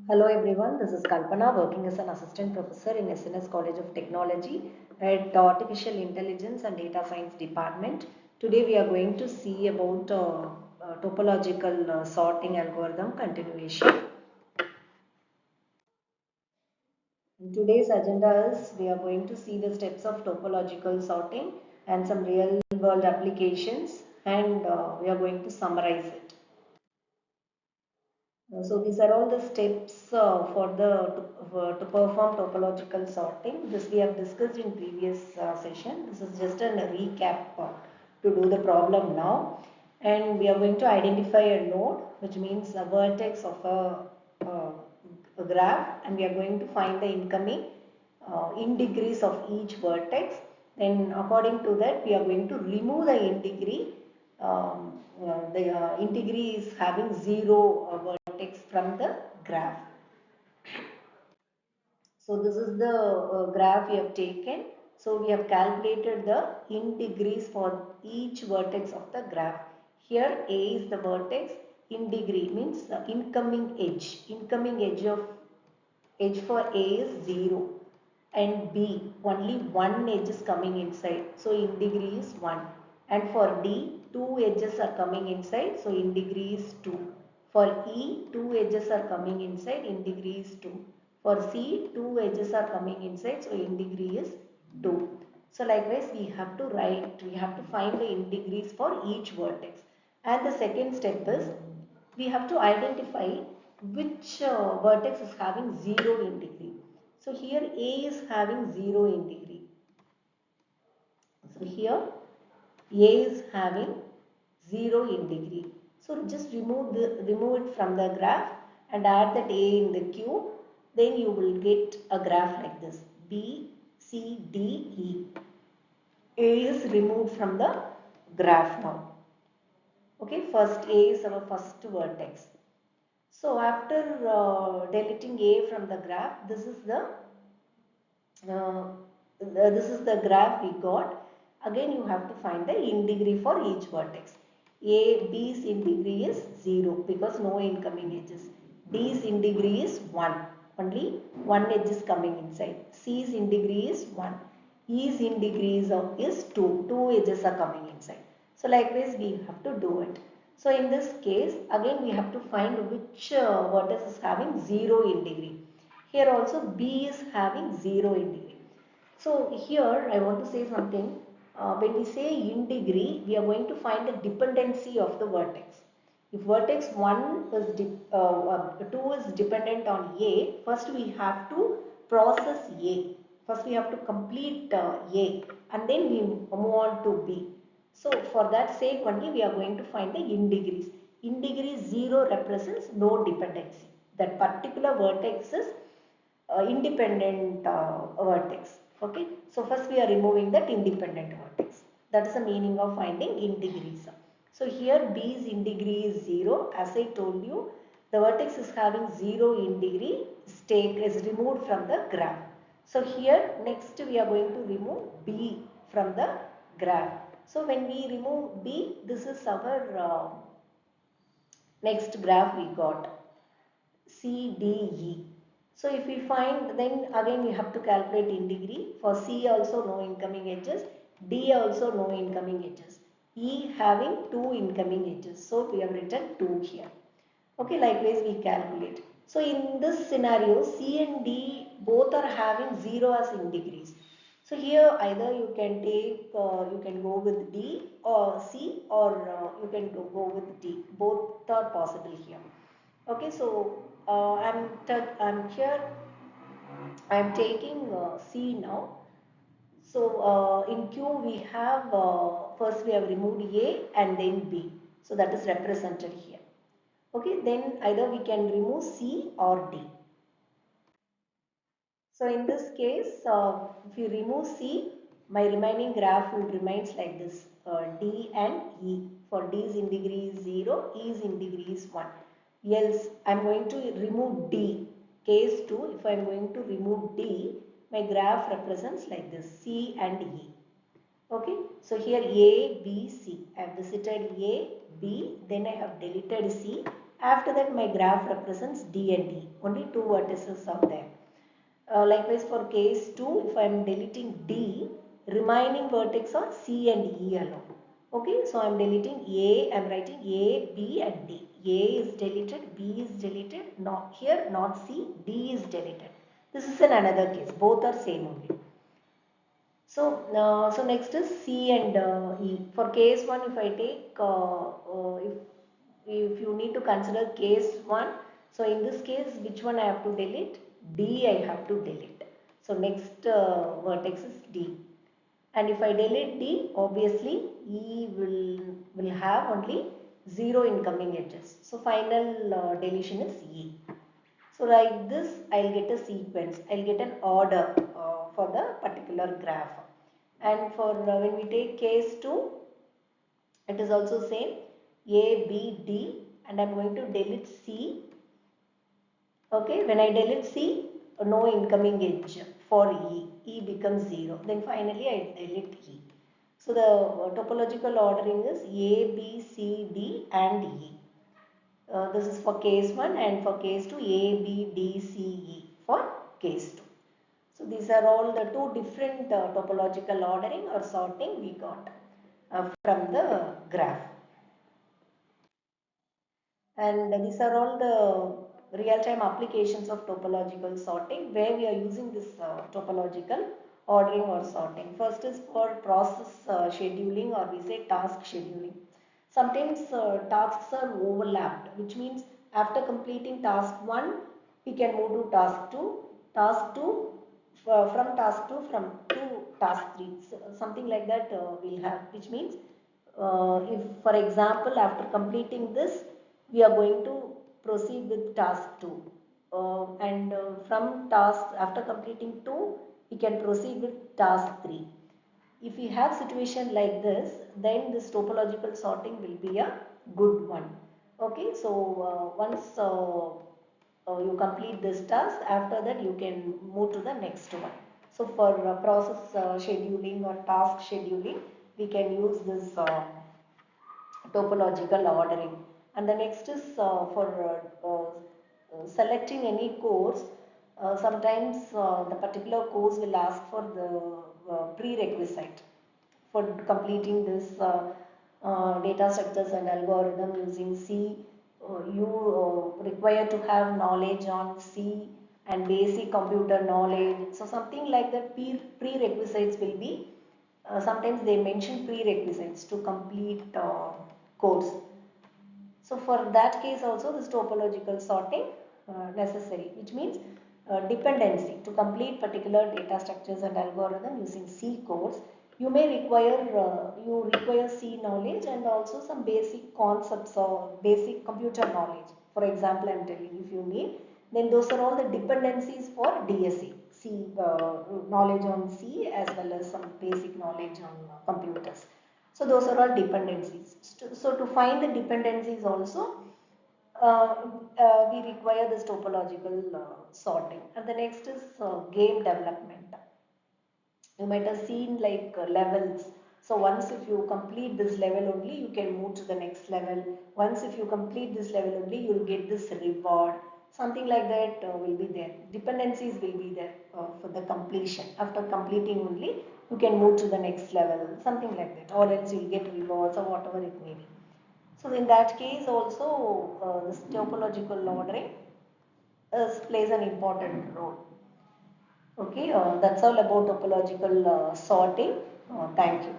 Hello everyone, this is Kalpana working as an assistant professor in SNS College of Technology at Artificial Intelligence and Data Science Department. Today we are going to see about topological sorting algorithm continuation. In today's agenda is we are going to see the steps of topological sorting and some real world applications, and we are going to summarize it. So these are all the steps to perform topological sorting. This we have discussed in previous session. This is just a recap to do the problem now. And we are going to identify a node, which means a vertex of a graph, and we are going to find the incoming in degrees of each vertex. Then according to that, we are going to remove the in degree. The in degree is having zero vertex from the graph. So this is the graph we have taken. So we have calculated the in degrees for each vertex of the graph. Here A is the vertex, in degree means the incoming edge. Incoming edge for A is 0 and B only one edge is coming inside. So in degree is 1. And for D, two edges are coming inside. So in degree is 2. For E, two edges are coming inside. In degree is 2. For C, two edges are coming inside. So in degree is 2. So likewise we have to find the in degrees for each vertex. And the second step is we have to identify which vertex is having 0 in degree. So here A is having 0 in degree. So here A is having 0 in degree. So just remove it from the graph and add that A in the cube. Then you will get a graph like this: B, C, D, E. A is removed from the graph now. Okay, first A is our first vertex. So after deleting A from the graph, uh, this is the graph we got. Again you have to find the in degree for each vertex. B's in degree is 0 because no incoming edges. D's in degree is 1. Only one edge is coming inside. C's in degree is 1. E's in degree is 2. Two edges are coming inside. So likewise we have to do it. So in this case again we have to find which vertex is having 0 in degree. Here also B is having 0 in degree. So here I want to say something. When we say in degree, we are going to find the dependency of the vertex. If vertex 1 is 2 is dependent on A, first we have to process A. First we have to complete A and then we move on to B. So for that sake only we are going to find the in degrees. In degree 0 represents no dependency. That particular vertex is independent vertex. Okay, so first we are removing that independent vertex. That is the meaning of finding in degrees. So here B's in degree is 0. As I told you, the vertex is having 0 in degree, is removed from the graph. So here next we are going to remove B from the graph. So when we remove B, this is our next graph we got. C, D, E. So if we find, then again we have to calculate in degree. For C also no incoming edges, D also no incoming edges, E having 2 incoming edges. So we have written 2 here. Okay, likewise we calculate. So in this scenario, C and D both are having 0 as in degrees. So here either you can take, you can go with D or C, or you can go with D. Both are possible here. Okay, so I'm here. I'm taking C now. So in Q we have first we have removed A and then B. So that is represented here. Okay, then either we can remove C or D. So in this case, if you remove C, my remaining graph will remains like this: D and E. For D is in degree is 0, E is in degree is 1. Else I am going to remove D. Case 2, if I am going to remove D, my graph represents like this: C and E. Okay, so here A, B, C. I have visited A, B, then I have deleted C After that my graph represents D and E. Only two vertices are there. Likewise for case 2, if I am deleting D, remaining vertex are C and E alone. Okay, so I am deleting A, I am writing A, B and D. A is deleted, B is deleted, not here, not C, D is deleted. This is in another case, both are same only. So next is C and E. For case 1, if I take, if you need to consider case 1, so in this case, which one I have to delete? D I have to delete. So next vertex is D. And if I delete D, obviously E will have only 0 incoming edges. So final deletion is E. So like this, I'll get a sequence, I'll get an order for the particular graph. And for when we take case 2, it is also same, A, B, D, and I'm going to delete C. Okay, when I delete C, no incoming edge for E. E becomes 0. Then finally I delete E. So the topological ordering is A, B, C, D and E. This is for case 1, and for case 2 A, B, D, C, E for case 2. So these are all the two different topological ordering or sorting we got from the graph. And these are all the real-time applications of topological sorting where we are using this topological ordering or sorting. First is for process scheduling, or we say task scheduling. Sometimes tasks are overlapped, which means after completing task 1, we can move to task 2, task 2, from task 2 from to task 3. So, something like that we'll have, which means if for example after completing this, we are going to proceed with task 2, and from task after completing 2, we can proceed with task 3. If we have situation like this, then this topological sorting will be a good one. Okay, so once you complete this task, after that you can move to the next one. So for process scheduling or task scheduling, we can use this topological ordering. And the next is for selecting any course. Sometimes the particular course will ask for the prerequisite for completing this data structures and algorithm using C. You require to have knowledge on C and basic computer knowledge. So something like that prerequisites will be, sometimes they mention prerequisites to complete course. So for that case also this topological sorting necessary, which means dependency. To complete particular data structures and algorithm using C course, you may require C knowledge and also some basic concepts or basic computer knowledge. For example, I am telling, if you need, then those are all the dependencies for DSC. C knowledge on C as well as some basic knowledge on computers. So those are all dependencies. So to find the dependencies also, we require this topological sorting. And the next is game development. You might have seen like levels. So once if you complete this level only, you can move to the next level. Once if you complete this level only, you will get this reward. Something like that will be there. Dependencies will be there for the completion. After completing only, you can move to the next level. Something like that. Or else you will get rewards or whatever it may be. So in that case also this topological ordering plays an important role. Okay, that's all about topological sorting. Thank you.